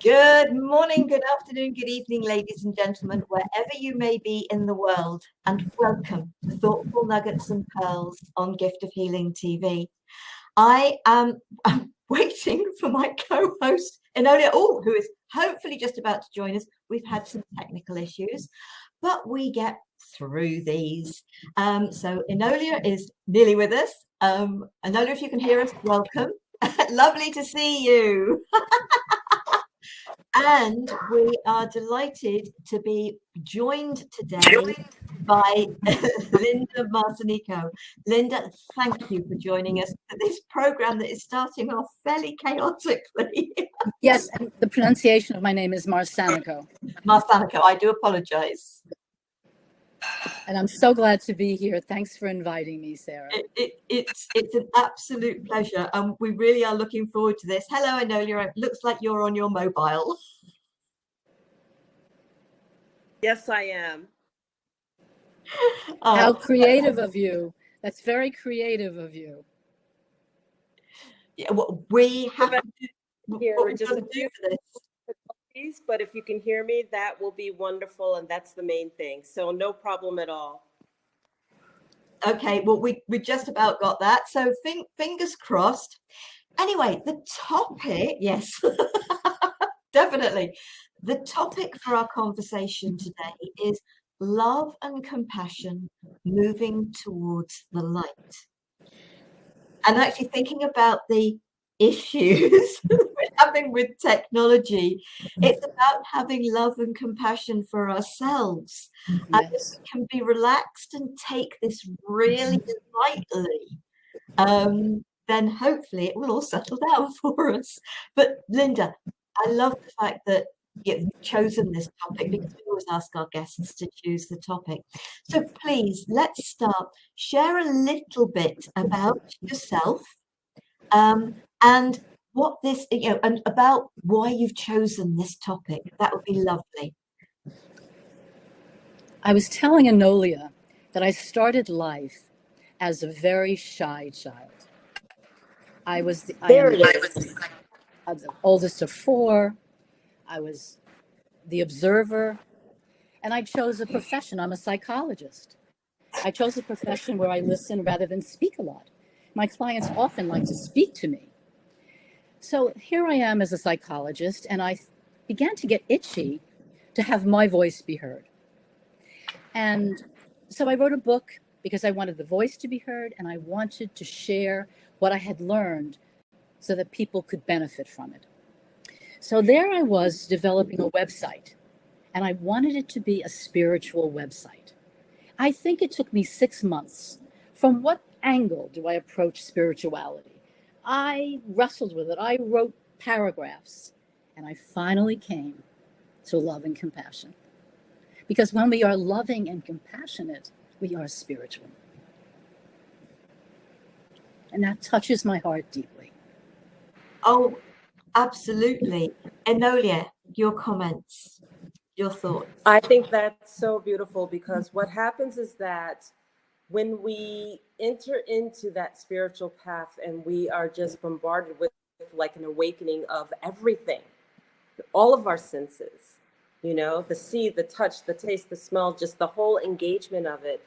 Good morning, good afternoon, good evening, ladies and gentlemen, wherever you may be in the world, and welcome to Thoughtful Nuggets and Pearls on Gift of Healing TV. I'm waiting for my co-host, Enolia, who is hopefully just about to join us. We've had some technical issues, but we get through these. So Enolia is nearly with us. Enolia, if you can hear us, welcome. Lovely to see you. And we are delighted to be joined today by Linda Marsanico. Linda, thank you for joining us for this program that is starting off fairly chaotically. Yes, and the pronunciation of my name is Marsanico. Marsanico, I do apologize. And I'm so glad to be here. Thanks for inviting me, Sarah. It's an absolute pleasure. We really are looking forward to this. Hello, Enolia. It looks like you're on your mobile. Yes, I am. How creative of you. That's very creative of you. Yeah, well, we have to hear just a few difficulties, but if you can hear me, that will be wonderful, and that's the main thing. So no problem at all. Okay, well, we just about got that. So fingers crossed. Anyway, the topic, yes, definitely. The topic for our conversation today is love and compassion moving towards the light. And actually thinking about the issues we're having with technology, it's about having love and compassion for ourselves. Yes. And if we can be relaxed and take this really lightly, then hopefully it will all settle down for us. But Linda, I love the fact that you've chosen this topic, because we always ask our guests to choose the topic. So please, let's start. Share a little bit about yourself and what this, and about why you've chosen this topic. That would be lovely. I was telling Enolia that I started life as a very shy child. I was the oldest of four. I was the observer, and I chose a profession. I'm a psychologist. I chose a profession where I listen rather than speak a lot. My clients often like to speak to me. So here I am as a psychologist, and I began to get itchy to have my voice be heard. And so I wrote a book because I wanted the voice to be heard, and I wanted to share what I had learned so that people could benefit from it. So there I was developing a website, and I wanted it to be a spiritual website. I think it took me 6 months. From what angle do I approach spirituality? I wrestled with it. I wrote paragraphs, and I finally came to love and compassion. Because when we are loving and compassionate, we are spiritual. And that touches my heart deeply. Oh, absolutely. Enolia, your comments, your thoughts. I think that's so beautiful, because what happens is that when we enter into that spiritual path and we are just bombarded with like an awakening of everything, all of our senses, the see, the touch, the taste, the smell, just the whole engagement of it.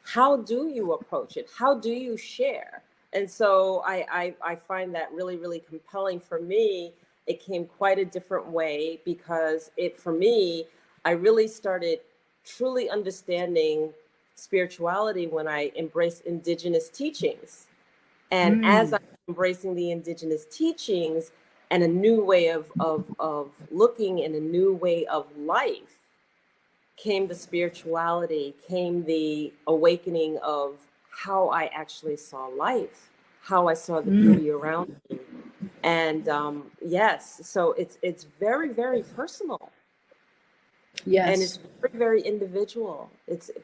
How do you approach it? How do you share? And so I find that really, really compelling. For me, it came quite a different way, because for me, I really started truly understanding spirituality when I embraced indigenous teachings. And as I'm embracing the indigenous teachings and a new way of looking and a new way of life, came the spirituality, came the awakening of how I actually saw life, how I saw the beauty around me. And yes, so it's very, very personal. Yes. And it's very, very individual.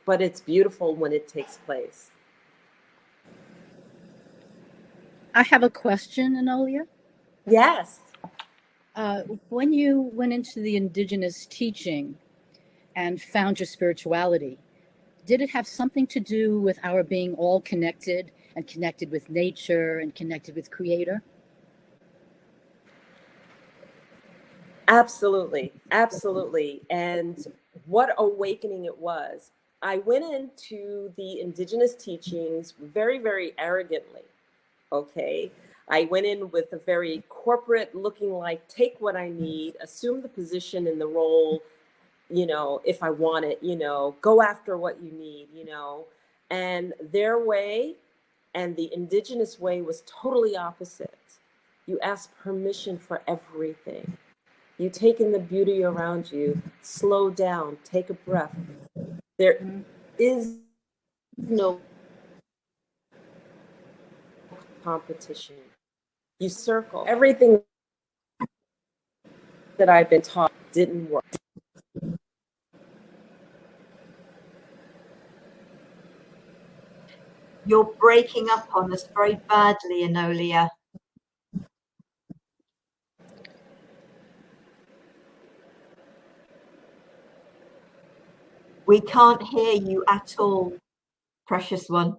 But it's beautiful when it takes place. I have a question, Enolia. Yes. When you went into the indigenous teaching and found your spirituality, did it have something to do with our being all connected and connected with nature and connected with Creator? Absolutely, absolutely. And what awakening it was. I went into the indigenous teachings very, very arrogantly. Okay. I went in with a very corporate looking like, take what I need, assume the position and the role, if I want it, go after what you need, and their way and the indigenous way was totally opposite. You ask permission for everything. You take in the beauty around you, slow down, take a breath. There is no competition. You circle. Everything that I've been taught didn't work. You're breaking up on us very badly, Enolia. We can't hear you at all, precious one.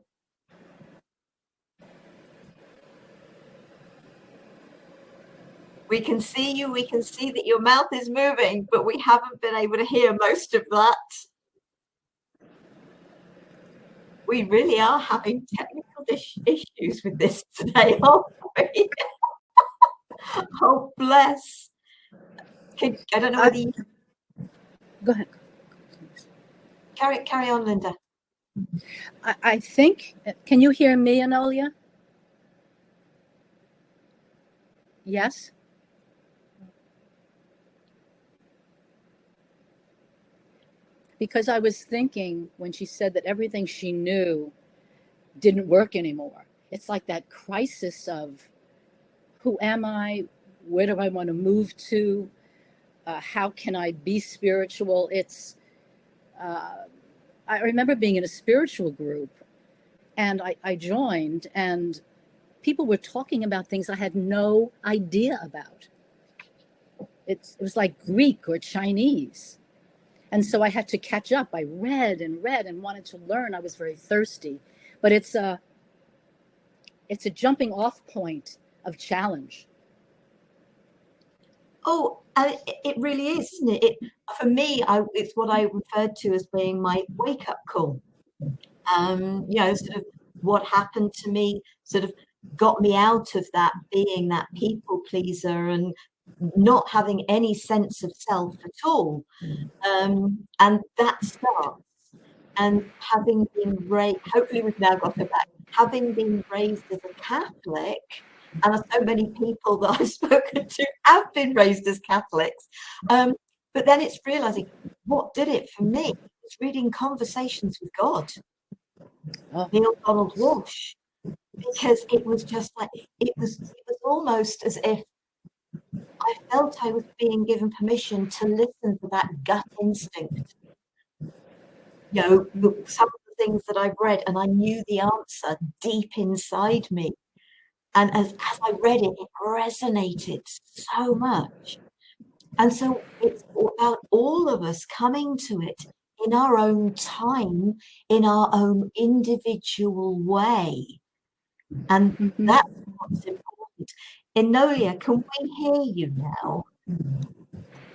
We can see you, we can see that your mouth is moving, but we haven't been able to hear most of that. We really are having technical issues with this today, aren't we? Oh, bless. I don't know whether you... Go ahead. Carry on, Linda. I think, can you hear me, Enolia? Yes? Because I was thinking when she said that everything she knew didn't work anymore. It's like that crisis of who am I? Where do I want to move to? How can I be spiritual? I remember being in a spiritual group and I joined and people were talking about things I had no idea about. It was like Greek or Chinese. And so I had to catch up. I read and wanted to learn. I was very thirsty, but it's a jumping off point of challenge. Oh, it really is, isn't it? For me, it's what I referred to as being my wake-up call. Sort of what happened to me sort of got me out of that being that people pleaser and not having any sense of self at all. And that starts. And having been raised, hopefully we've now got it back, having been raised as a Catholic, and so many people that I've spoken to have been raised as Catholics. But then it's realizing what did it for me? It's reading Conversations with God, Neil Donald Walsh, because it was just like, it was almost as if I felt I was being given permission to listen to that gut instinct. Some of the things that I've read, and I knew the answer deep inside me. And as I read it, it resonated so much. And so it's about all of us coming to it in our own time, in our own individual way. And that's what's important. Enolia, can we hear you now?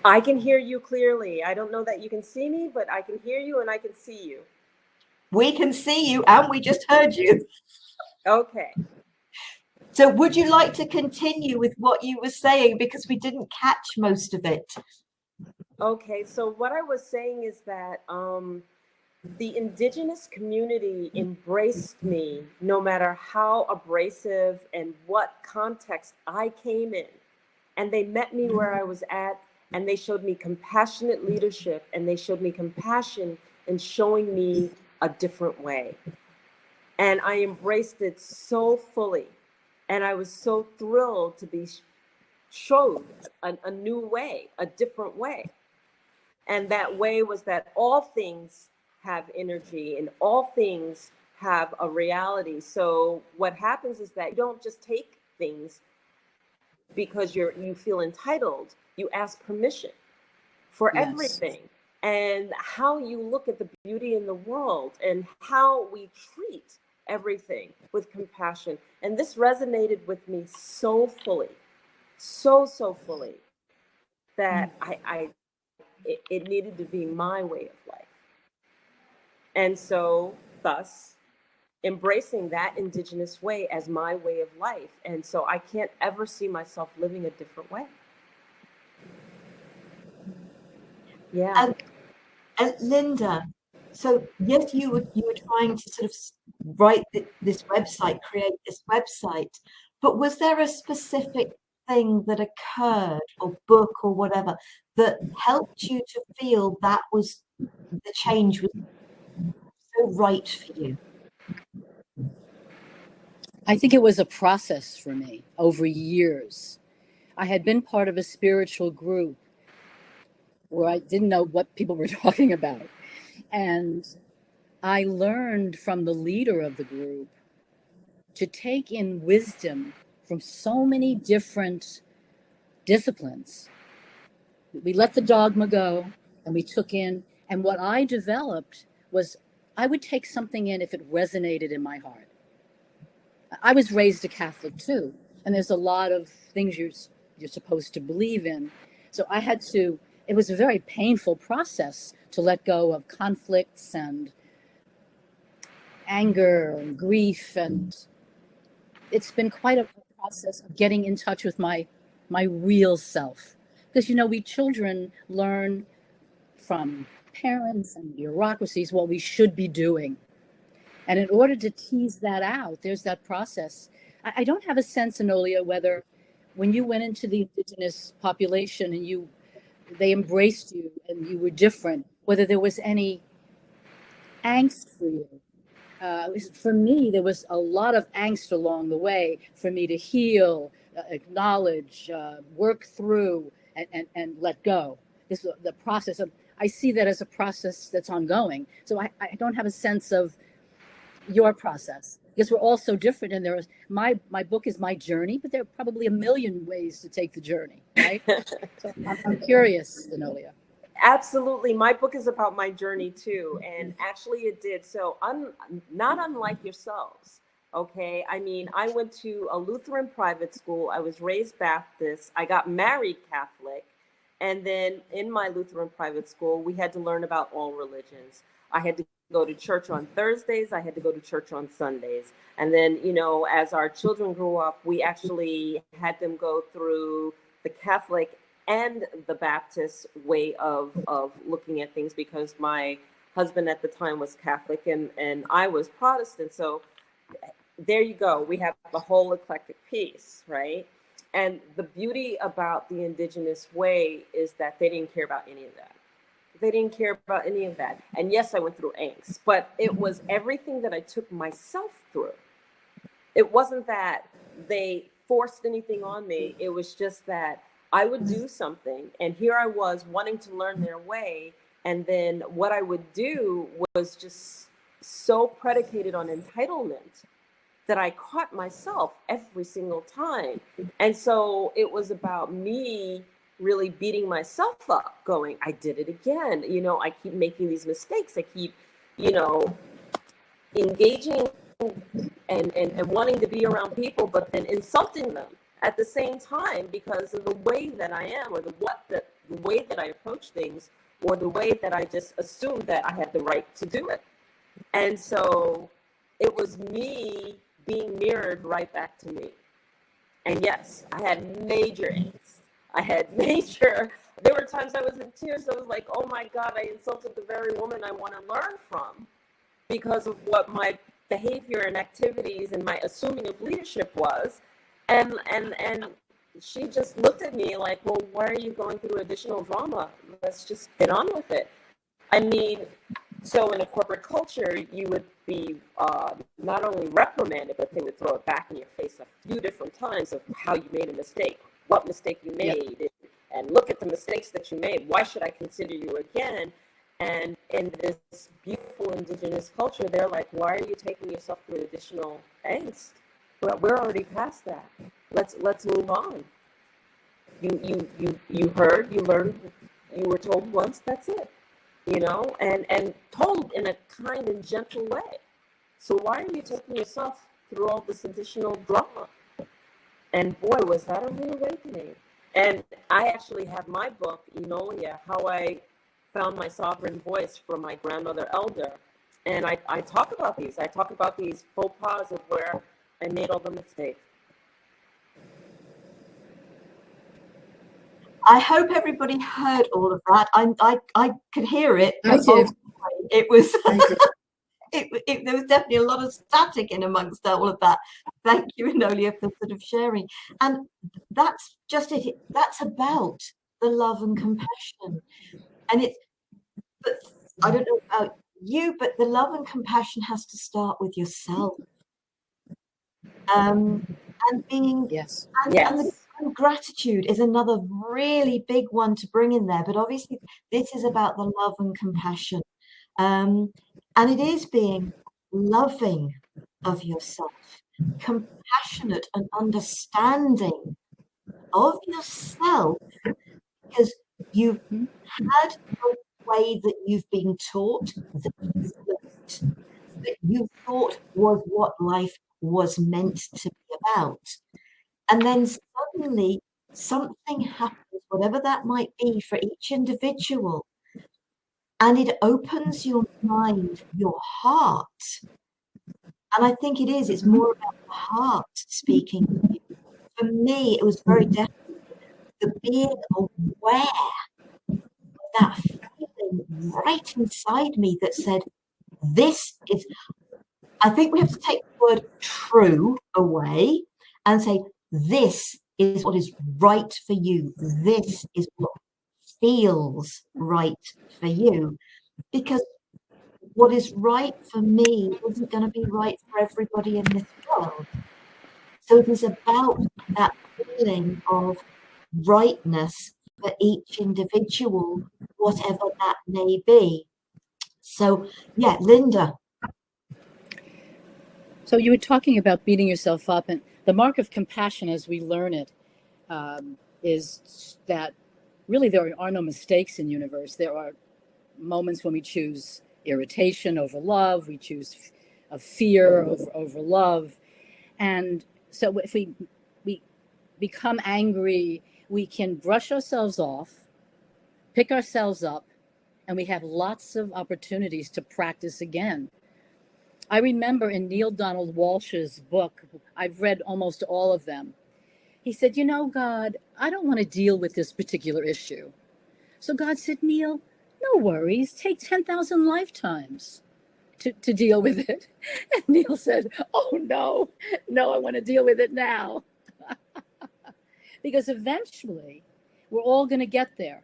I can hear you clearly. I don't know that you can see me, but I can hear you and I can see you. We can see you and we just heard you. Okay. So would you like to continue with what you were saying, because we didn't catch most of it? Okay, so what I was saying is that the indigenous community embraced me no matter how abrasive and what context I came in. And they met me where I was at, and they showed me compassionate leadership, and they showed me compassion in showing me a different way. And I embraced it so fully. And I was so thrilled to be showed a new way, a different way. And that way was that all things have energy and all things have a reality. So what happens is that you don't just take things because you feel entitled. You ask permission for everything. And how you look at the beauty in the world and how we treat everything with compassion. And this resonated with me so fully, so fully, that it needed to be my way of life. And so thus embracing that indigenous way as my way of life. And so I can't ever see myself living a different way. Yeah. And Linda, so yes, you were trying to sort of write this website, create this website, but was there a specific thing that occurred, or book or whatever, that helped you to feel that was the change was so right for you? I think it was a process for me over years. I had been part of a spiritual group where I didn't know what people were talking about. And I learned from the leader of the group to take in wisdom from so many different disciplines. We let the dogma go and we took in, and what I developed was I would take something in if it resonated in my heart. I was raised a Catholic too, and there's a lot of things you're supposed to believe in. So I had to, it was a very painful process to let go of conflicts and anger and grief, and it's been quite a process of getting in touch with my real self. Because, you know, we children learn from parents and bureaucracies what we should be doing. And in order to tease that out, there's that process. I don't have a sense, Enolia, whether when you went into the indigenous population and they embraced you and you were different, whether there was any angst for you. For me, there was a lot of angst along the way for me to heal, acknowledge, work through, and let go. This the process of, I see that as a process that's ongoing. So I don't have a sense of your process, because we're all so different, and there's my book is my journey, but there are probably a million ways to take the journey, right? So I'm curious, Enolia. Absolutely. My book is about my journey too. And actually it did. So not unlike yourselves. Okay. I mean, I went to a Lutheran private school. I was raised Baptist. I got married Catholic. And then in my Lutheran private school, we had to learn about all religions. I had to go to church on Thursdays. I had to go to church on Sundays. And then, you know, as our children grew up, we actually had them go through the Catholic and the Baptist way of looking at things, because my husband at the time was Catholic and I was Protestant. So there you go. We have the whole eclectic piece, right? And the beauty about the indigenous way is that they didn't care about any of that. They didn't care about any of that. And yes, I went through angst, but it was everything that I took myself through. It wasn't that they forced anything on me. It was just that I would do something, and here I was wanting to learn their way. And then what I would do was just so predicated on entitlement that I caught myself every single time. And so it was about me really beating myself up, going, I did it again. You know, I keep making these mistakes. I keep, you know, engaging and wanting to be around people, but then insulting them at the same time because of the way that I am, or the way that I approach things, or the way that I just assumed that I had the right to do it. And so it was me being mirrored right back to me. And yes, I had major angst. There were times I was in tears. I was like, oh my God, I insulted the very woman I want to learn from because of what my behavior and activities and my assuming of leadership was. And she just looked at me like, well, why are you going through additional drama? Let's just get on with it. I mean, so in a corporate culture, you would be not only reprimanded, but they would throw it back in your face a few different times of how you made a mistake, what mistake you made, yep. And look at the mistakes that you made. Why should I consider you again? And in this beautiful indigenous culture, they're like, why are you taking yourself through additional angst? But we're already past that. Let's move on. You heard, you learned, you were told once, that's it. You know, and told in a kind and gentle way. So why are you taking yourself through all this additional drama? And boy, was that a reawakening. And I actually have my book, Enolia, How I Found My Sovereign Voice from My Grandmother Elder. And I talk about these. I talk about these faux pas of where I made all the mistakes. I hope everybody heard all of that. I could hear it. I did. It was. I did. There was definitely a lot of static in amongst all of that. Thank you, Enolia, for sort of sharing. And that's just it. That's about the love and compassion. And but I don't know about you, but the love and compassion has to start with yourself. And being, yes. And gratitude is another really big one to bring in there. But obviously, this is about the love and compassion. And it is being loving of yourself, compassionate and understanding of yourself, because you've had a way that you've been taught, that you thought was what life was meant to be about. And then suddenly something happens, whatever that might be for each individual, and it opens your mind, your heart. And I think it's more about the heart speaking. For me, it was very definitely the being aware of that feeling right inside me that said, this is, I think we have to take the word true away and say, this is what is right for you. This is what feels right for you. Because what is right for me isn't going to be right for everybody in this world. So it is about that feeling of rightness for each individual, whatever that may be. So, yeah, Linda. So you were talking about beating yourself up, and the mark of compassion as we learn it is that really there are no mistakes in the universe. There are moments when we choose irritation over love, we choose fear over love. And so if we become angry, we can brush ourselves off, pick ourselves up, and we have lots of opportunities to practice again. I remember in Neil Donald Walsh's book, I've read almost all of them. He said, God, I don't want to deal with this particular issue. So God said, Neil, no worries, take 10,000 lifetimes to deal with it. And Neil said, oh, no, I want to deal with it now. Because eventually we're all going to get there.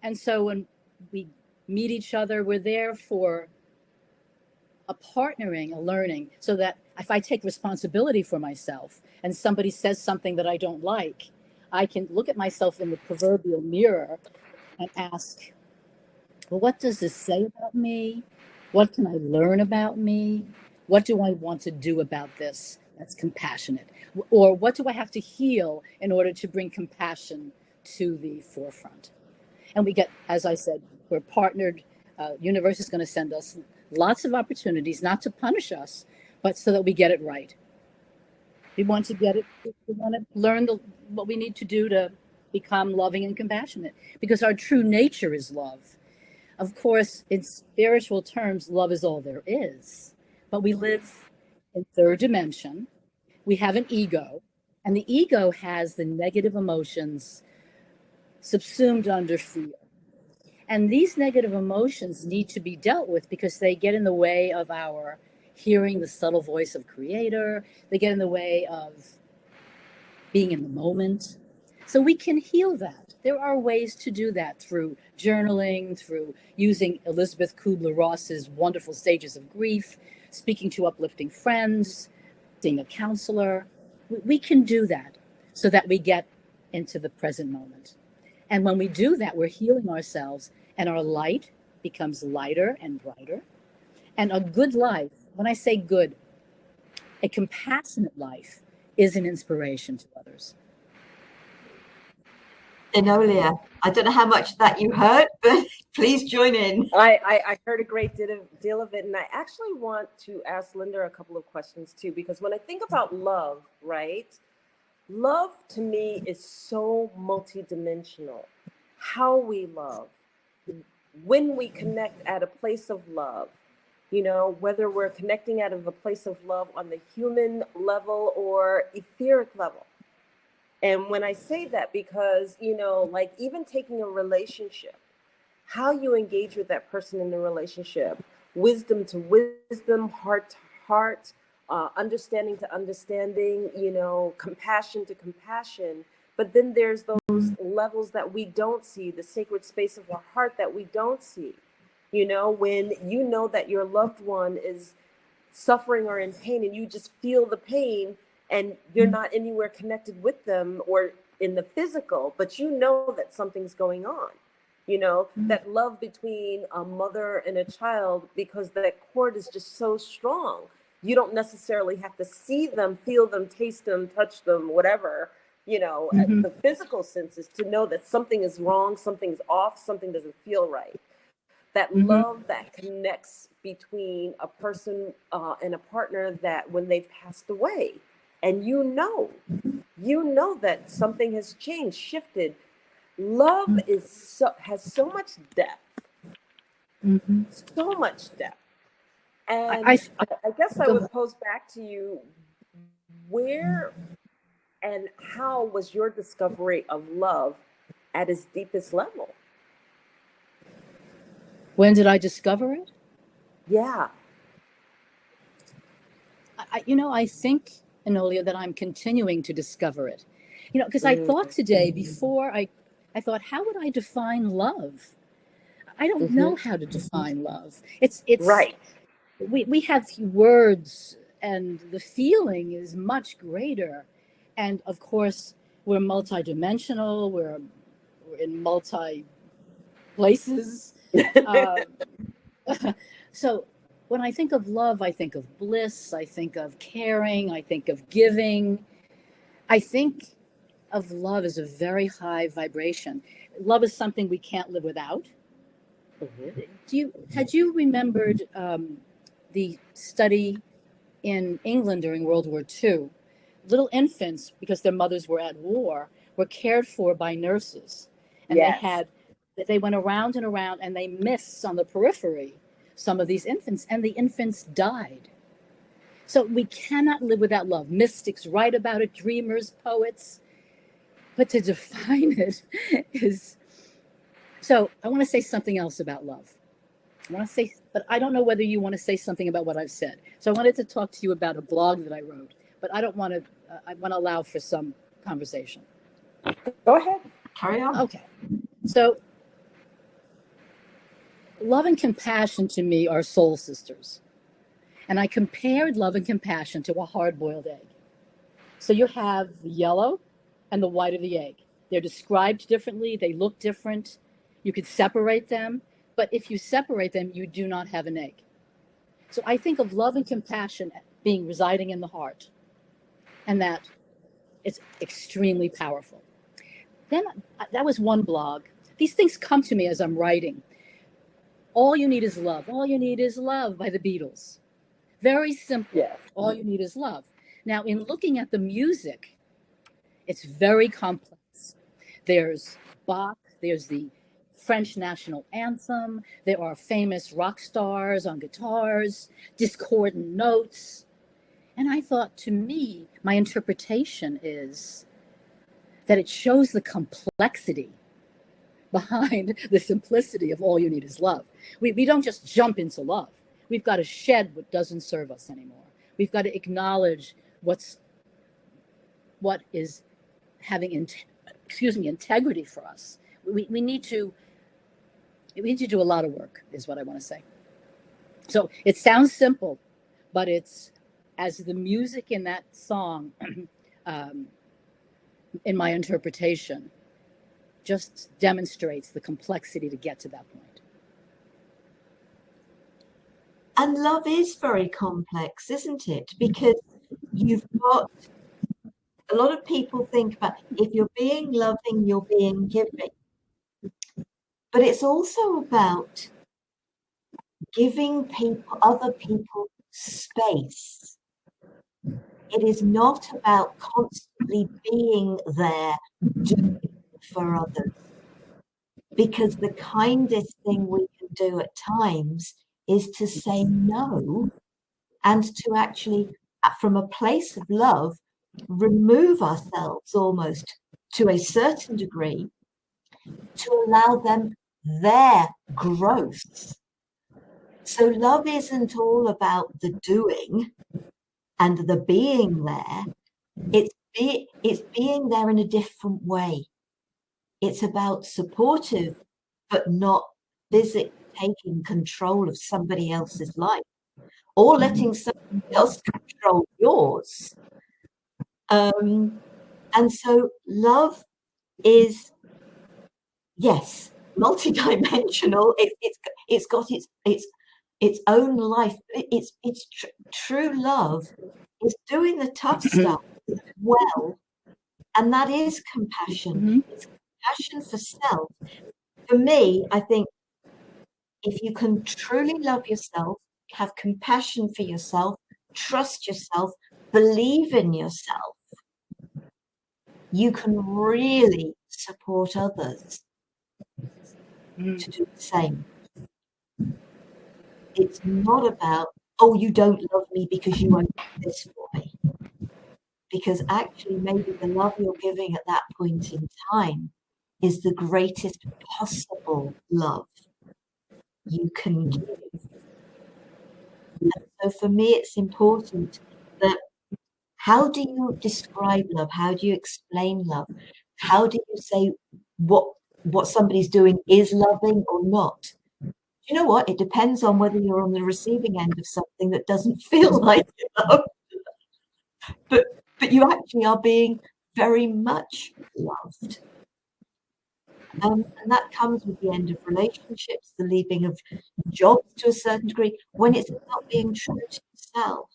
And so when we meet each other, we're there for a partnering, a learning, so that if I take responsibility for myself and somebody says something that I don't like, I can look at myself in the proverbial mirror and ask, well, what does this say about me? What can I learn about me? What do I want to do about this that's compassionate? Or what do I have to heal in order to bring compassion to the forefront? And we get, as I said, we're partnered. Universe is going to send us lots of opportunities, not to punish us, but so that we get it right. We want to get it. We want to learn what we need to do to become loving and compassionate, because our true nature is love. Of course, in spiritual terms, love is all there is, but we live in third dimension. We have an ego, and the ego has the negative emotions subsumed under fear. And these negative emotions need to be dealt with because they get in the way of our hearing the subtle voice of Creator. They get in the way of being in the moment. So we can heal that. There are ways to do that through journaling, through using Elizabeth Kubler-Ross's wonderful stages of grief, speaking to uplifting friends, seeing a counselor. We can do that so that we get into the present moment. And when we do that, we're healing ourselves, and our light becomes lighter and brighter. And a good life, when I say good, a compassionate life is an inspiration to others. Enolia, I don't know how much of that you heard, but please join in. I heard a great deal of it. And I actually want to ask Linda a couple of questions too, because when I think about love, right? Love to me is so multidimensional. How we love, when we connect at a place of love, you know, whether we're connecting out of a place of love on the human level or etheric level. And when I say that, because, you know, like even taking a relationship, how you engage with that person in the relationship, wisdom to wisdom, heart to heart, understanding to understanding, you know, compassion to compassion. But then there's those levels that we don't see, the sacred space of our heart that we don't see. You know, when you know that your loved one is suffering or in pain and you just feel the pain and you're not anywhere connected with them or in the physical, but you know that something's going on. You know, that love between a mother and a child, because that cord is just so strong. You don't necessarily have to see them, feel them, taste them, touch them, whatever, you know, the physical senses to know that something is wrong, something's off, something doesn't feel right. That love that connects between a person and a partner, that when they've passed away and you know that something has changed, shifted. Love has so much depth, so much depth. And I guess I would pose back to you, where and how was your discovery of love at its deepest level? When did I discover it? Yeah. I think, Enolia, that I'm continuing to discover it. You know, because I thought today, before I thought, how would I define love? I don't know how to define love. It's right. We have words, and the feeling is much greater. And of course, we're multidimensional. We're in multi places. So when I think of love, I think of bliss, I think of caring, I think of giving. I think of love as a very high vibration. Love is something we can't live without. Had you remembered the study in England during World War II? Little infants, because their mothers were at war, were cared for by nurses, and they went around and around, and they missed on the periphery some of these infants, and the infants died. So we cannot live without love. Mystics write about it, dreamers, poets, but to define it is. So I want to say something else about love. But I don't know whether you want to say something about what I've said. So I wanted to talk to you about a blog that I wrote, but I don't want to. I want to allow for some conversation. Go ahead. Carry on. Okay. So love and compassion to me are soul sisters. And I compared love and compassion to a hard-boiled egg. So you have the yellow and the white of the egg. They're described differently. They look different. You could separate them. But if you separate them, you do not have an egg. So I think of love and compassion being residing in the heart, and that it's extremely powerful. Then that was one blog. These things come to me as I'm writing. All You Need Is Love. All You Need Is Love by the Beatles. Very simple. Yeah. All you need is love. Now, in looking at the music, it's very complex. There's Bach, there's the French national anthem, there are famous rock stars on guitars, discordant notes. And I thought, to me, my interpretation is that it shows the complexity behind the simplicity of all you need is love. We don't just jump into love. We've got to shed what doesn't serve us anymore. We've got to acknowledge what is having integrity for us. We need to do a lot of work, is what I want to say. So it sounds simple, but it's, as the music in that song, in my interpretation, just demonstrates the complexity to get to that point. And love is very complex, isn't it? Because you've got, a lot of people think about, if you're being loving, you're being giving. But it's also about giving other people space it is not about constantly being there doing for others. Because the kindest thing we can do at times is to say no, and to actually, from a place of love, remove ourselves almost to a certain degree to allow them their growth. So love isn't all about the doing and the being there. It's being there in a different way. It's about supportive, but not physically taking control of somebody else's life or letting somebody else control yours. And so love is, yes, multidimensional. It's got its own life. It's true love is doing the tough stuff well, and that is compassion. It's compassion for self. For me, I think if you can truly love yourself, have compassion for yourself, trust yourself, believe in yourself, you can really support others to do the same. It's not about, oh, you don't love me because you won't do this for me. Because actually, maybe the love you're giving at that point in time is the greatest possible love you can give. And so for me, it's important that how do you describe love? How do you explain love? How do you say what somebody's doing is loving or not? You know what? It depends on whether you're on the receiving end of something that doesn't feel like love. But you actually are being very much loved. And that comes with the end of relationships, the leaving of jobs to a certain degree, when it's about being true to yourself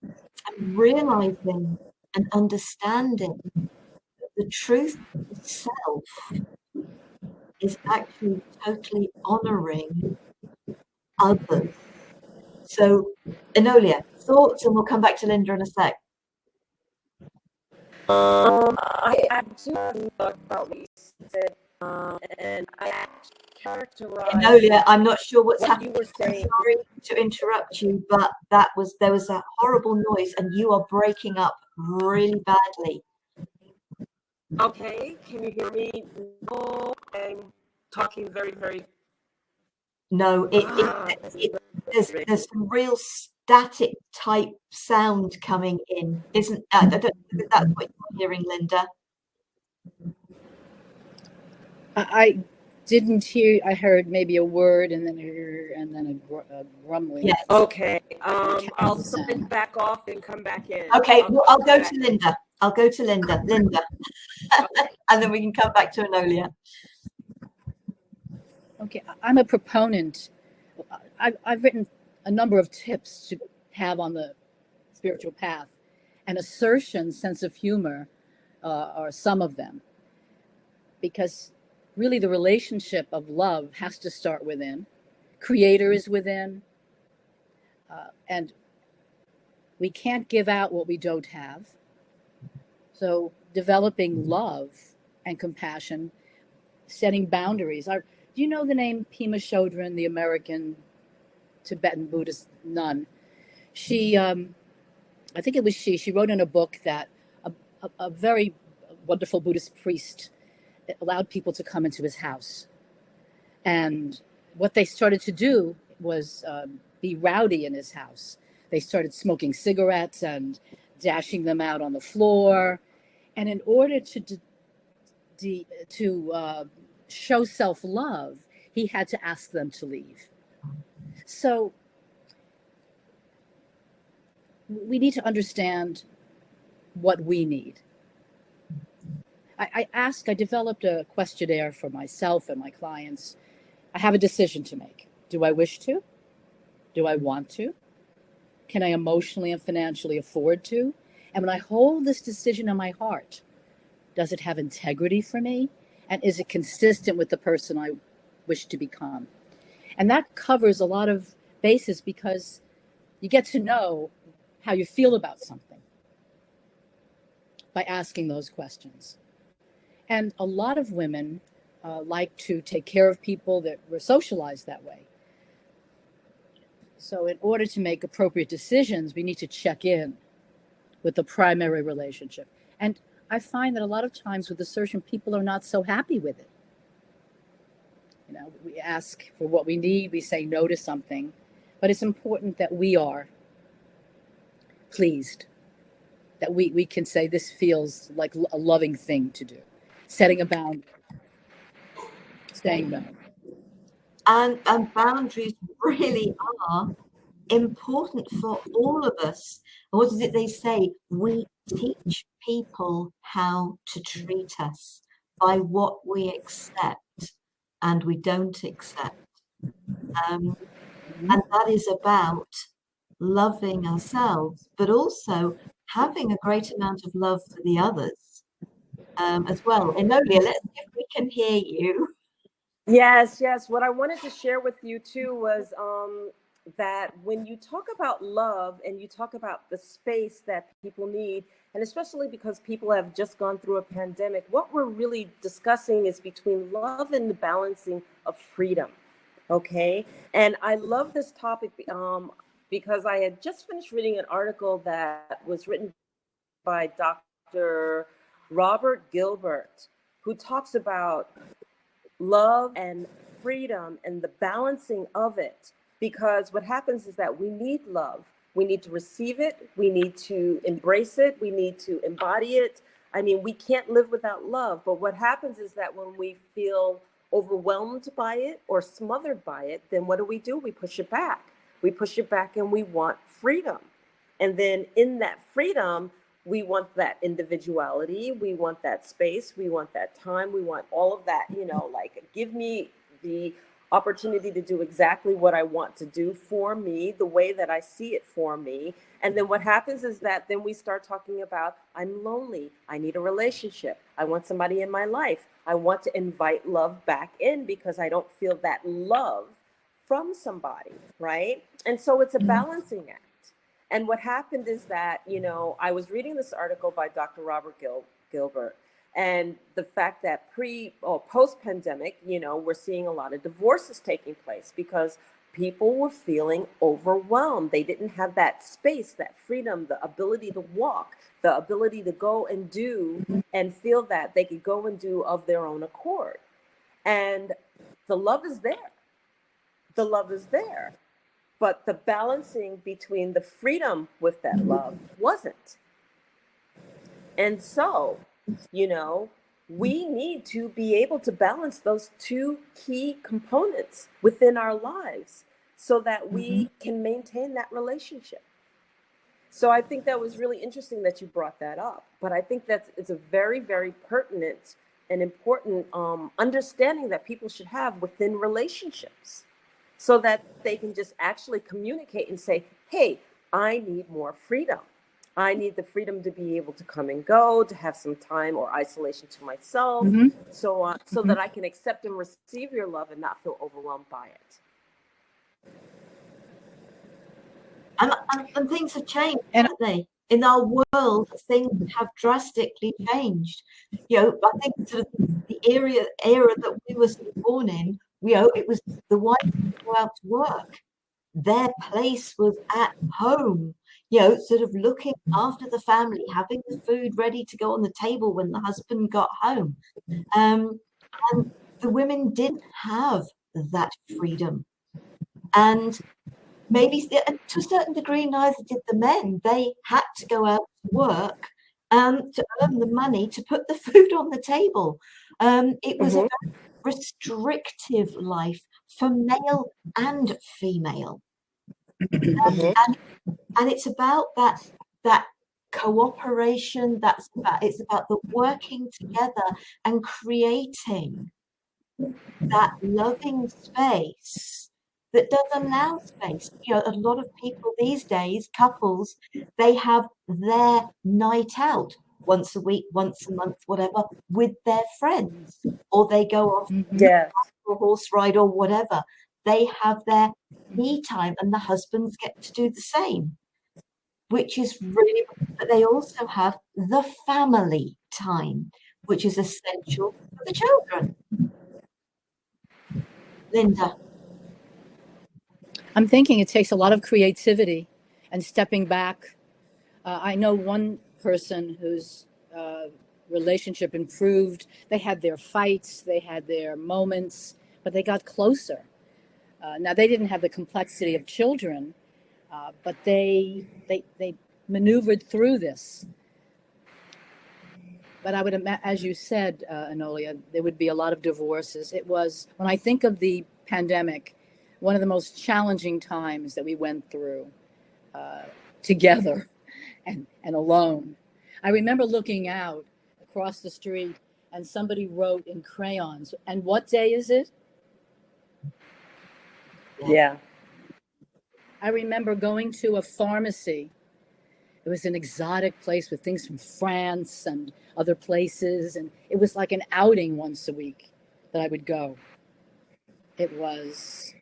and realizing and understanding that the truth of self is actually totally honoring others. So, Enolia, thoughts, and we'll come back to Linda in a sec. I do thought about what you said, and I characterize. Enolia, I'm not sure what's what happening. You were saying. I'm sorry to interrupt you, but there was a horrible noise, and you are breaking up really badly. Okay, can you hear me? No, I'm talking very, very. No, there's some real static type sound coming in, isn't? I don't think that's what you're hearing, Linda. I didn't hear. I heard maybe a word and then a grumbling. Yes. Okay. I'll sign back off and come back in. Okay. I'll go to Linda. I'll go to Linda. Linda, and then we can come back to Enolia. Okay. I'm a proponent. I've written a number of tips to have on the spiritual path, and assertion, sense of humor, are some of them, because really the relationship of love has to start within. Creator is within, and we can't give out what we don't have. So developing love and compassion, setting boundaries. Do you know the name Pema Chodron, the American Tibetan Buddhist nun? She, I think it was she wrote in a book that a very wonderful Buddhist priest allowed people to come into his house. And what they started to do was be rowdy in his house. They started smoking cigarettes and dashing them out on the floor. And in order to show self-love, he had to ask them to leave. So we need to understand what we need. I developed a questionnaire for myself and my clients. I have a decision to make. Do I wish to? Do I want to? Can I emotionally and financially afford to? And when I hold this decision in my heart, does it have integrity for me? And is it consistent with the person I wish to become? And that covers a lot of bases, because you get to know how you feel about something. by asking those questions. And a lot of women like to take care of people that were socialized that way. So in order to make appropriate decisions, we need to check in with the primary relationship. And I find that a lot of times with assertion, people are not so happy with it. You know, we ask for what we need, we say no to something, but it's important that we are pleased, that we can say this feels like a loving thing to do, setting a boundary, saying no. And boundaries really are important for all of us. And what is it they say? We teach people how to treat us by what we accept and we don't accept. And that is about loving ourselves, but also having a great amount of love for the others as well. Enolia, let's see if we can hear you. Yes, yes. What I wanted to share with you too was that when you talk about love and you talk about the space that people need, and especially because people have just gone through a pandemic, what we're really discussing is between love and the balancing of freedom. Okay. And I love this topic because I had just finished reading an article that was written by Dr. Robert Gilbert, who talks about love and freedom and the balancing of it. Because what happens is that we need love. We need to receive it. We need to embrace it. We need to embody it. I mean, we can't live without love. But what happens is that when we feel overwhelmed by it or smothered by it, then what do? We push it back. We push it back and we want freedom. And then in that freedom, we want that individuality, we want that space, we want that time, we want all of that, you know, like give me the opportunity to do exactly what I want to do for me, the way that I see it for me. And then what happens is that then we start talking about, I'm lonely, I need a relationship, I want somebody in my life, I want to invite love back in because I don't feel that love from somebody, right? And so it's a balancing act. And what happened is that, you know, I was reading this article by Dr. Robert Gilbert, and the fact that post-pandemic, you know, we're seeing a lot of divorces taking place because people were feeling overwhelmed. They didn't have that space, that freedom, the ability to walk, the ability to go and do and feel that they could go and do of their own accord. And the love is there. The love is there. But the balancing between the freedom with that love wasn't. And so, you know, we need to be able to balance those two key components within our lives so that we can maintain that relationship. So I think that was really interesting that you brought that up. But I think it's a very, very pertinent and important understanding that people should have within relationships, so that they can just actually communicate and say, hey, I need more freedom. I need the freedom to be able to come and go, to have some time or isolation to myself, so that I can accept and receive your love and not feel overwhelmed by it. And things have changed, haven't they? In our world, things have drastically changed. You know, I think sort of the era that we were sort of born in, you know, it was the wife would go out to work. Their place was at home, you know, sort of looking after the family, having the food ready to go on the table when the husband got home. And the women didn't have that freedom. And maybe to a certain degree, neither did the men. They had to go out to work to earn the money to put the food on the table. It was a very restrictive life for male and female. And it's about that cooperation. It's about the working together and creating that loving space that does allow space. You know, a lot of people these days, couples, they have their night out once a week, once a month, whatever, with their friends, or they go off for a horse ride or whatever. They have their me time, and the husbands get to do the same. which is really, but they also have the family time, which is essential for the children. Linda. I'm thinking it takes a lot of creativity and stepping back. I know one person whose relationship improved. They had their fights, they had their moments, but they got closer. Now, they didn't have the complexity of children, but they maneuvered through this. But I would imagine, as you said, Enolia, there would be a lot of divorces. It was, when I think of the pandemic, one of the most challenging times that we went through together and alone. I remember looking out across the street and somebody wrote in crayons, "And what day is it?" Yeah. I remember going to a pharmacy. It was an exotic place with things from France and other places. And it was like an outing once a week that I would go. It was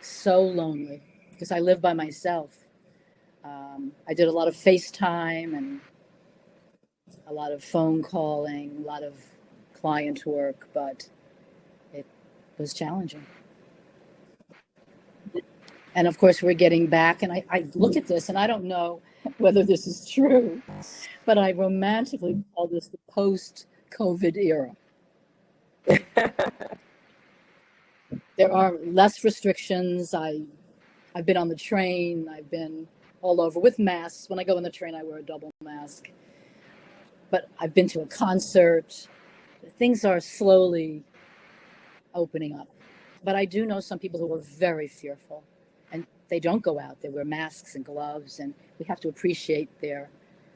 so lonely because I live by myself. I did a lot of FaceTime and a lot of phone calling, a lot of client work, but it was challenging. And of course, we're getting back. And I look at this and I don't know whether this is true, but I romantically call this the post-COVID era. There are less restrictions. I've been on the train. I've been all over with masks. When I go on the train, I wear a double mask. But I've been to a concert. Things are slowly opening up. But I do know some people who are very fearful. And they don't go out. They wear masks and gloves. And we have to appreciate their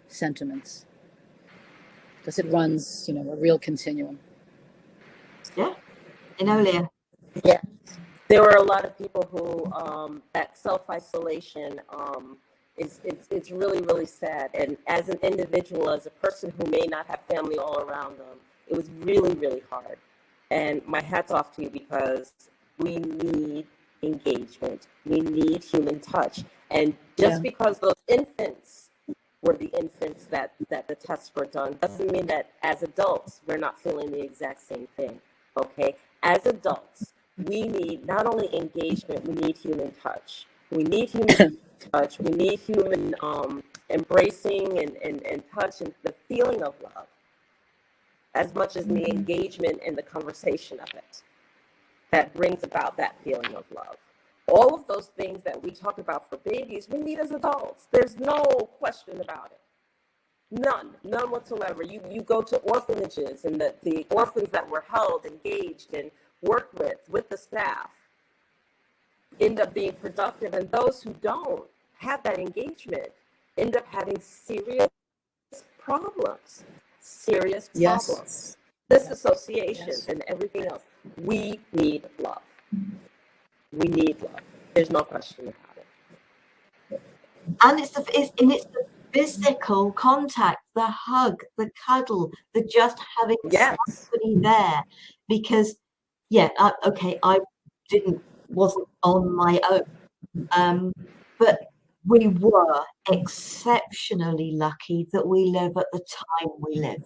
sentiments. Because it runs, a real continuum. Yeah. Enolia. Yeah. There were a lot of people who that self-isolation it's really, really sad. And as an individual, as a person who may not have family all around them, it was really, really hard. And my hat's off to you, because we need engagement. We need human touch. And just because those infants were the infants that the tests were done doesn't mean that as adults we're not feeling the exact same thing. Okay? As adults, we need not only engagement, we need human touch. We need human touch. We need human embracing and touch and the feeling of love, as much as the engagement and the conversation of it that brings about that feeling of love. All of those things that we talk about for babies, we need as adults. There's no question about it. None whatsoever. You go to orphanages, and the orphans that were held, engaged, and worked with the staff end up being productive, and those who don't have that engagement end up having serious problems. Disassociations and everything else. We need love. We need love. There's no question about it. And it's the physical contact, the hug, the cuddle, the just having somebody there. Because I wasn't on my own, but we were exceptionally lucky that we live at the time we live,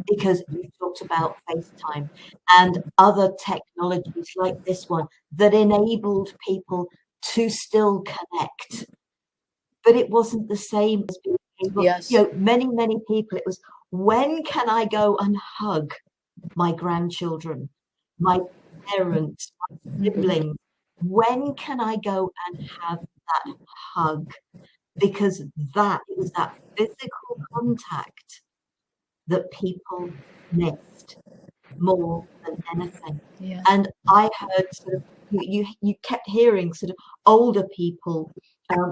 because you talked about FaceTime and other technologies like this one that enabled people to still connect. But it wasn't the same as being able, many people, it was, when can I go and hug my grandchildren, my parents, my siblings? When can I go and have that hug? Because it was that physical contact that people missed more than anything. Yeah. And I heard sort of, you kept hearing sort of older people,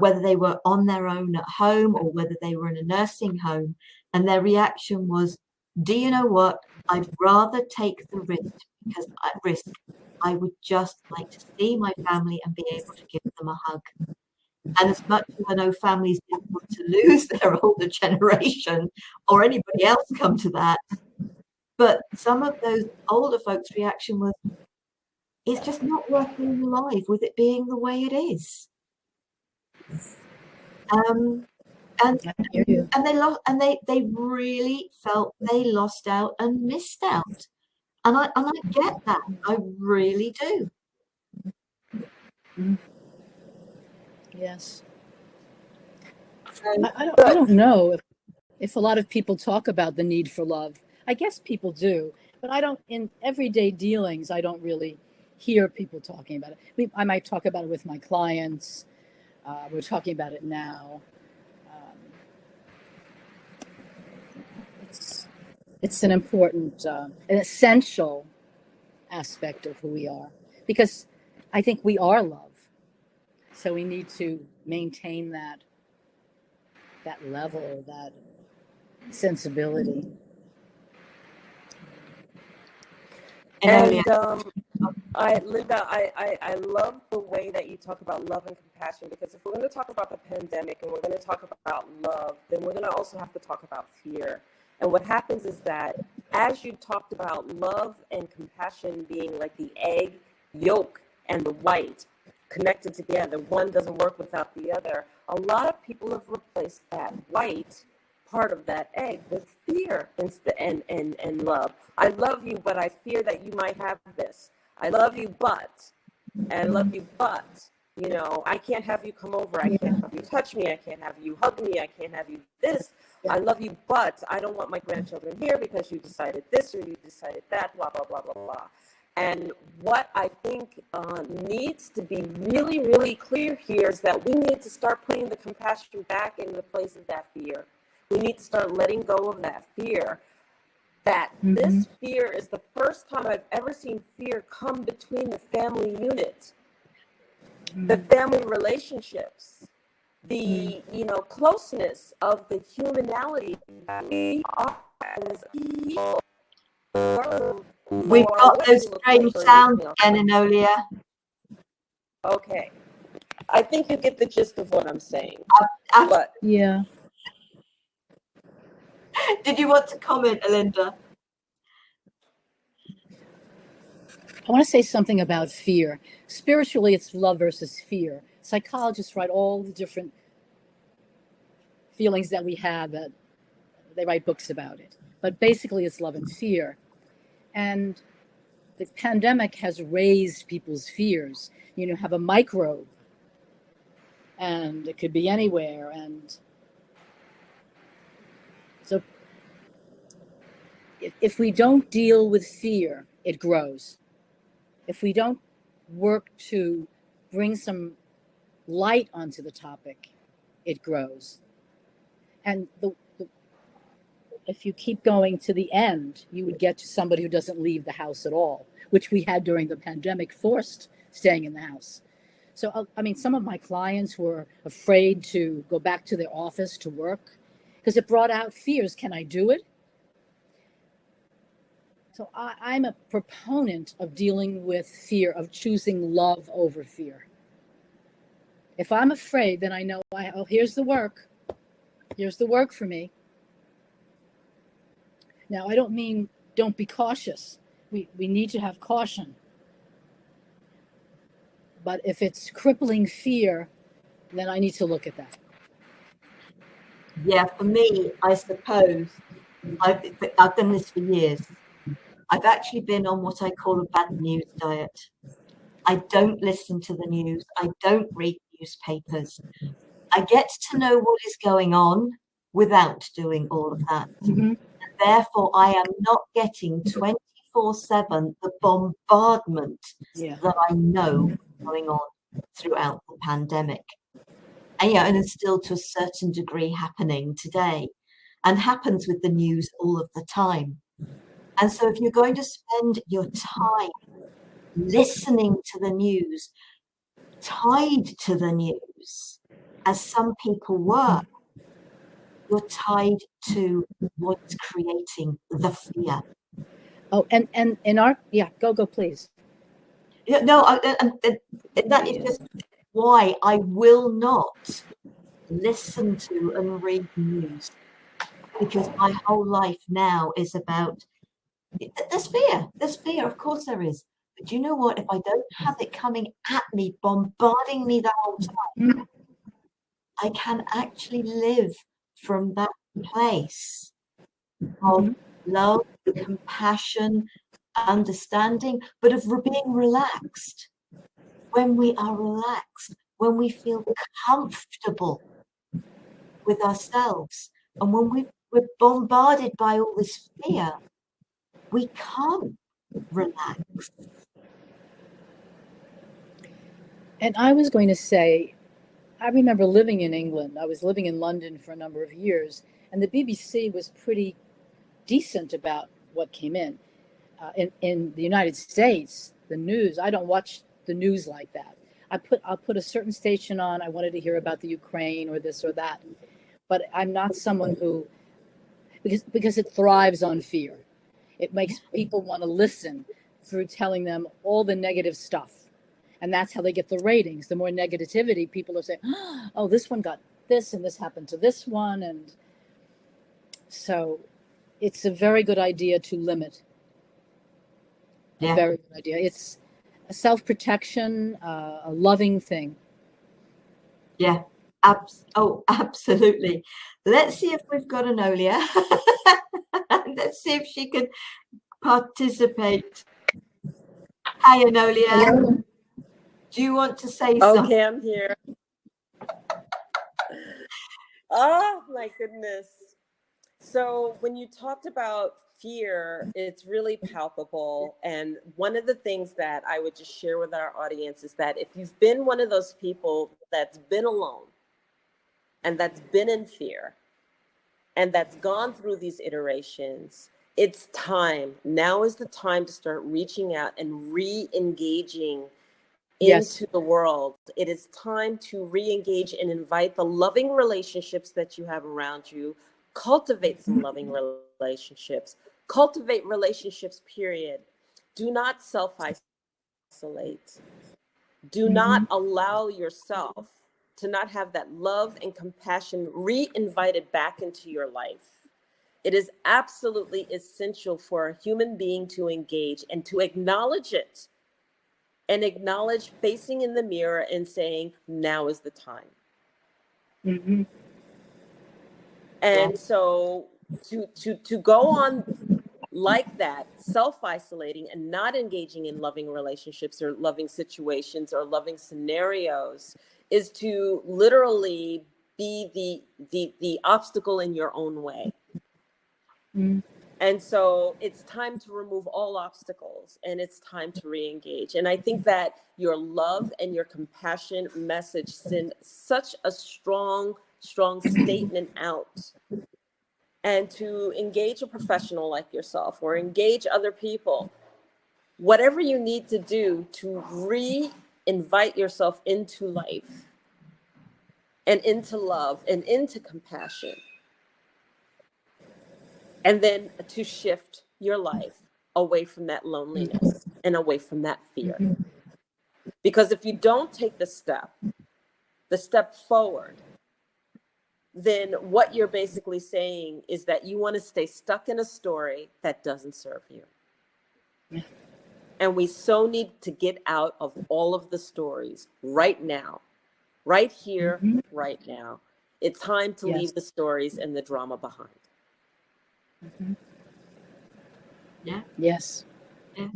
whether they were on their own at home or whether they were in a nursing home, and their reaction was, do you know what? I'd rather take the risk, because at risk, I would just like to see my family and be able to give them a hug. And as much as I know families didn't want to lose their older generation or anybody else come to that, but some of those older folks' reaction was, it's just not worth being alive with it being the way it is. And I hear you. and they really felt they lost out and missed out. And I get that. I really do. Yes. So, I don't know if a lot of people talk about the need for love. I guess people do, but I don't, in everyday dealings, I don't really hear people talking about it. I might talk about it with my clients. We're talking about it now. It's an important, an essential aspect of who we are, because I think we are love. So we need to maintain that level, that sensibility. And Linda, I love the way that you talk about love and compassion, because if we're going to talk about the pandemic and we're going to talk about love, then we're going to also have to talk about fear. And what happens is that, as you talked about love and compassion being like the egg yolk and the white connected together, one doesn't work without the other. A lot of people have replaced that white part of that egg with fear and love. I love you, but I fear that you might have this. I love you, but, and I love you, but, you know, I can't have you come over. I can't have you touch me. I can't have you hug me. I can't have you this. I love you, but I don't want my grandchildren here because you decided this or you decided that, blah, blah, blah, blah, blah. And what I think needs to be really, really clear here is that we need to start putting the compassion back in the place of that fear. We need to start letting go of that fear. That this fear is the first time I've ever seen fear come between the family unit, the family relationships, the closeness of the humanality that we are as people. we've got those strange sounds again, Enolia. Okay. I think you get the gist of what I'm saying. But yeah. Did you want to comment, Alinda? I want to say something about fear. Spiritually, it's love versus fear. Psychologists write all the different feelings that we have. They write books about it. But basically, it's love and fear. And the pandemic has raised people's fears. You have a microbe, and it could be anywhere. And so if we don't deal with fear, it grows. If we don't work to bring some light onto the topic, it grows. And if you keep going to the end, you would get to somebody who doesn't leave the house at all, which we had during the pandemic, forced staying in the house. So, I mean, some of my clients were afraid to go back to their office to work because it brought out fears. Can I do it? So I'm a proponent of dealing with fear, of choosing love over fear. If I'm afraid, then I know, here's the work. Here's the work for me. Now, I don't mean don't be cautious. We need to have caution. But if it's crippling fear, then I need to look at that. Yeah, for me, I suppose, I've done this for years. I've actually been on what I call a bad news diet. I don't listen to the news. I don't read newspapers. I get to know what is going on without doing all of that. And therefore, I am not getting 24/7 the bombardment that I know is going on throughout the pandemic. And it's still to a certain degree happening today and happens with the news all of the time. And so if you're going to spend your time listening to the news, tied to the news, as some people were, you're tied to what's creating the fear. Oh, and in our, go, please. Yeah, no, that is just why I will not listen to and read news, because my whole life now is about, there's fear, of course there is. But you know what? If I don't have it coming at me, bombarding me the whole time, I can actually live from that place of love, compassion, understanding, but of being relaxed. When we are relaxed, when we feel comfortable with ourselves, and when we're bombarded by all this fear, we can't relax. And I was going to say, I remember living in England. I was living in London for a number of years, and the BBC was pretty decent about what came in. In the United States, the news, I don't watch the news like that. I'll put a certain station on. I wanted to hear about the Ukraine or this or that, but I'm not someone who, because it thrives on fear. It makes people want to listen through telling them all the negative stuff. And that's how they get the ratings. The more negativity, people are saying, oh, this one got this and this happened to this one. And so it's a very good idea to limit. A very good idea. It's a self-protection, a loving thing. Yeah. Absolutely. Let's see if we've got Anolia. Let's see if she can participate. Hi, Anolia. Hello. Do you want to say something? Okay, I'm here. Oh, my goodness. So when you talked about fear, it's really palpable. And one of the things that I would just share with our audience is that if you've been one of those people that's been alone and that's been in fear and that's gone through these iterations, it's time. Now is the time to start reaching out and re-engaging into the world. It is time to re-engage and invite the loving relationships that you have around you. Cultivate some loving relationships. Cultivate relationships, period. Do not self-isolate. Do not allow yourself to not have that love and compassion re-invited back into your life. It is absolutely essential for a human being to engage and to acknowledge it. And acknowledge facing in the mirror and saying, now is the time. And so to go on like that, self-isolating and not engaging in loving relationships or loving situations or loving scenarios is to literally be the obstacle in your own way. And so it's time to remove all obstacles and it's time to re-engage. And I think that your love and your compassion message send such a strong statement out. And to engage a professional like yourself or engage other people, whatever you need to do to re-invite yourself into life and into love and into compassion. And then to shift your life away from that loneliness and away from that fear. Because if you don't take the step forward, then what you're basically saying is that you want to stay stuck in a story that doesn't serve you. And we so need to get out of all of the stories right now, right here, right now. It's time to leave the stories and the drama behind. Yeah. Yes. Yeah.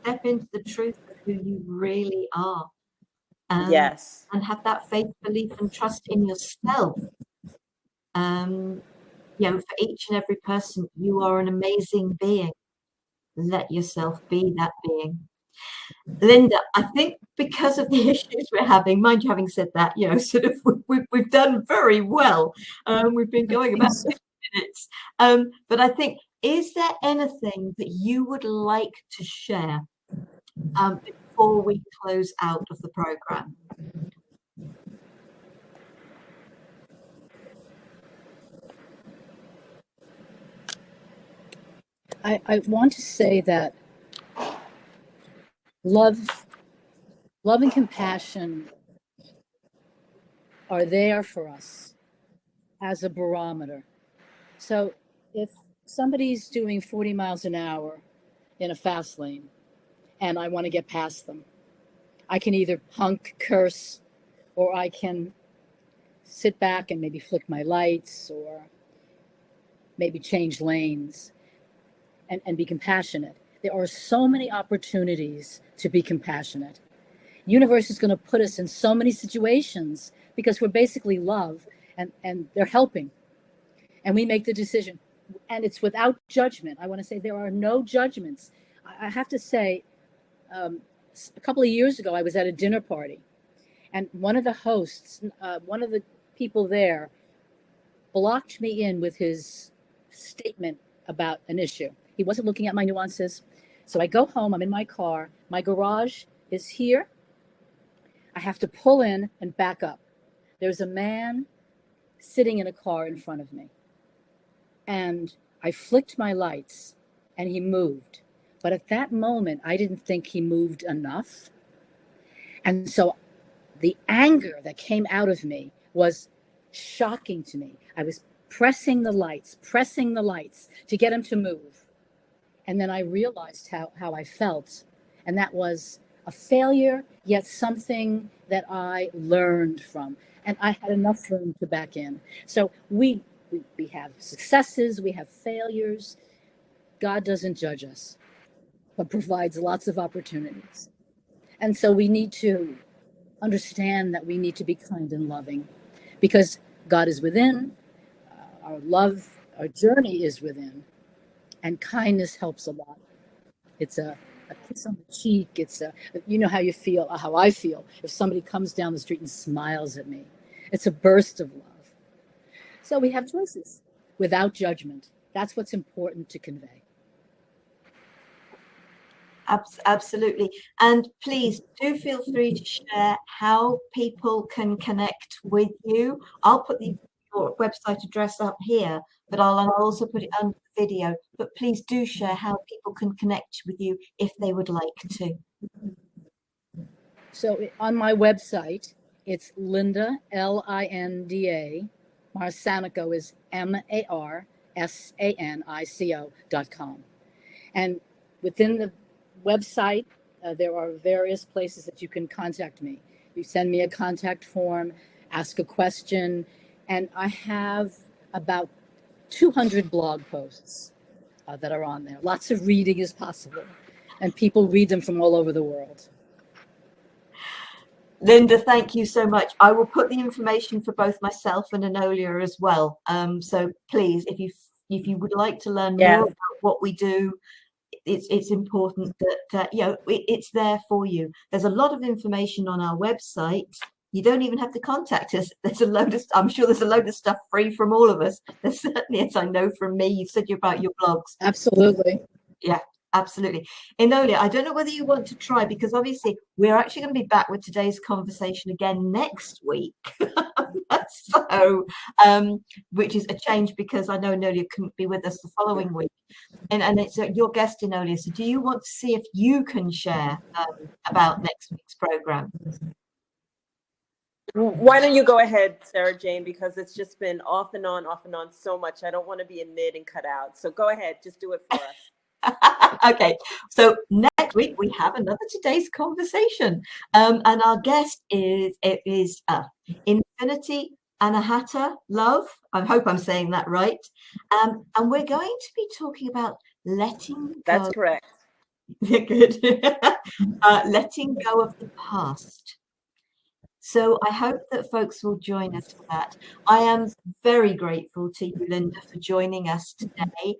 Step into the truth of who you really are. Yes. And have that faith, belief, and trust in yourself. For each and every person, you are an amazing being. Let yourself be that being. Linda, I think because of the issues we're having, mind you, having said that, sort of we've done very well. We've been going about 50 minutes. But I think, is there anything that you would like to share before we close out of the program? I want to say that love and compassion are there for us as a barometer. So if somebody's doing 40 miles an hour in a fast lane and I want to get past them, I can either honk, curse, or I can sit back and maybe flick my lights or maybe change lanes and be compassionate. There are so many opportunities to be compassionate. Universe is going to put us in so many situations because we're basically love, and they're helping. And we make the decision. And it's without judgment. I want to say there are no judgments. I have to say, a couple of years ago, I was at a dinner party, and one of the hosts, one of the people there, blocked me in with his statement about an issue. He wasn't looking at my nuances. So I go home, I'm in my car, my garage is here. I have to pull in and back up. There's a man sitting in a car in front of me. And I flicked my lights and he moved. But at that moment, I didn't think he moved enough. And so the anger that came out of me was shocking to me. I was pressing the lights to get him to move. And then I realized how I felt. And that was a failure, yet something that I learned from. And I had enough room to back in. So we have successes, we have failures. God doesn't judge us, but provides lots of opportunities. And so we need to understand that we need to be kind and loving because God is within, our love, our journey is within, and kindness helps a lot. It's a kiss on the cheek. It's you know how you feel, how I feel if somebody comes down the street and smiles at me. It's a burst of love. So we have choices without judgment. That's what's important to convey. Absolutely. And please do feel free to share how people can connect with you. I'll put your website address up here, but I'll also put it under the video. But please do share how people can connect with you if they would like to. So on my website, it's Linda, Linda, Marsanico is MARSANICO.com. And within the website, there are various places that you can contact me. You send me a contact form, ask a question, and I have about 200 blog posts that are on there. Lots of reading is possible, and people read them from all over the world. Linda, thank you so much. I will put the information for both myself and Enolia as well. So please, if you would like to learn more about what we do, it's important that it's there for you. There's a lot of information on our website. You don't even have to contact us. There's a load of, I'm sure there's a load of stuff free from all of us. There's certainly, as I know from me, you said about your blogs. Absolutely. Yeah. Absolutely. Enolia, I don't know whether you want to try, because obviously we're actually going to be back with today's conversation again next week. So, which is a change because I know Enolia couldn't be with us the following week. And it's your guest, Enolia. So do you want to see if you can share about next week's program? Why don't you go ahead, Sarah Jane, because it's just been off and on so much. I don't want to be in mid and cut out. So go ahead, just do it for us. Okay, so next week we have another today's conversation, and our guest is Infinity Anahata Love. I hope I'm saying that right. And we're going to be talking about letting go. That's correct. Good. Letting go of the past. So I hope that folks will join us for that. I am very grateful to you, Linda, for joining us today.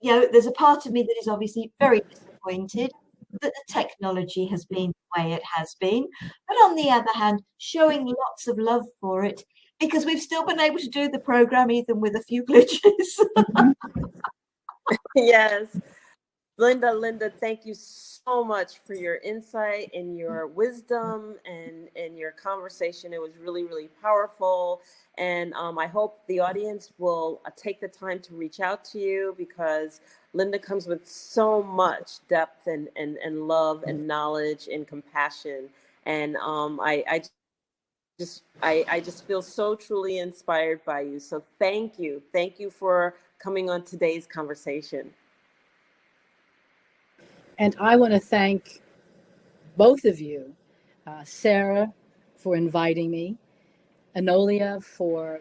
There's a part of me that is obviously very disappointed that the technology has been the way it has been, but on the other hand, showing lots of love for it because we've still been able to do the program even with a few glitches. Yes. Linda, thank you so much for your insight and your wisdom and your conversation. It was really, really powerful. And I hope the audience will take the time to reach out to you because Linda comes with so much depth and love and knowledge and compassion. And I just feel so truly inspired by you. So thank you. Thank you for coming on today's conversation. And I want to thank both of you, Sarah, for inviting me, Enolia for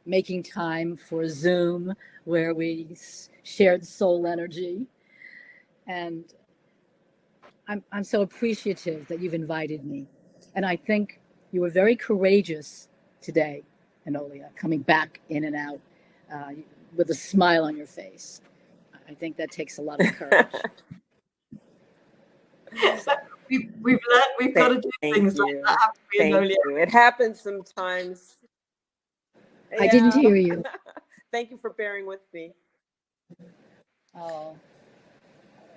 making time for Zoom, where we shared soul energy. And I'm so appreciative that you've invited me. And I think you were very courageous today, Enolia, coming back in and out with a smile on your face. I think that takes a lot of courage. We've learned we've got to do things like that, haven't we, Thank Enolia? you. It happens sometimes. I didn't hear you. Thank you for bearing with me. Oh,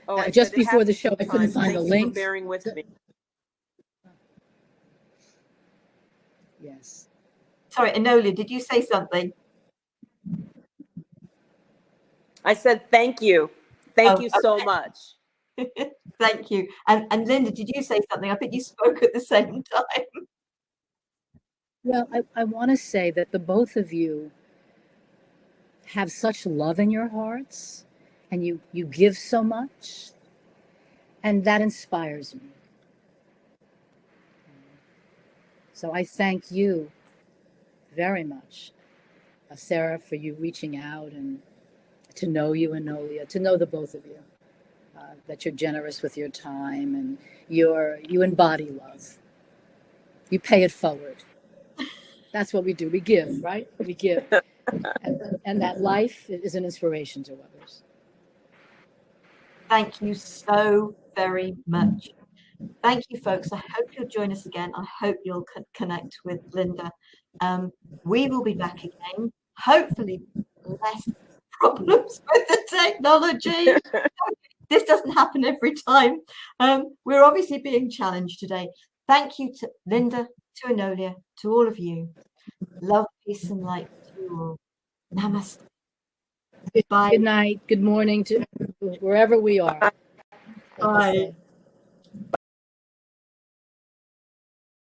I just before the show, I couldn't find the link. link. Bearing with me. Yes. Sorry, Enolia, did you say something? I said thank you. Thank you so okay. much. Thank you. And Linda, did you say something? I think you spoke at the same time. Well, I want to say that the both of you have such love in your hearts, and you give so much, and that inspires me. So I thank you very much, Sarah, for you reaching out and to know you, Enolia, to know the both of you, that you're generous with your time and you embody love. You pay it forward. That's what we do. We give, right? We give. And that life is an inspiration to others. Thank you so very much. Thank you, folks. I hope you'll join us again. I hope you'll connect with Linda. We will be back again. Hopefully, less problems with the technology. This doesn't happen every time. We're obviously being challenged today. Thank you to Linda, to Enolia, to all of you. Love, peace, and light to you all. Namaste. Bye. Good night. Good morning to wherever we are. Bye.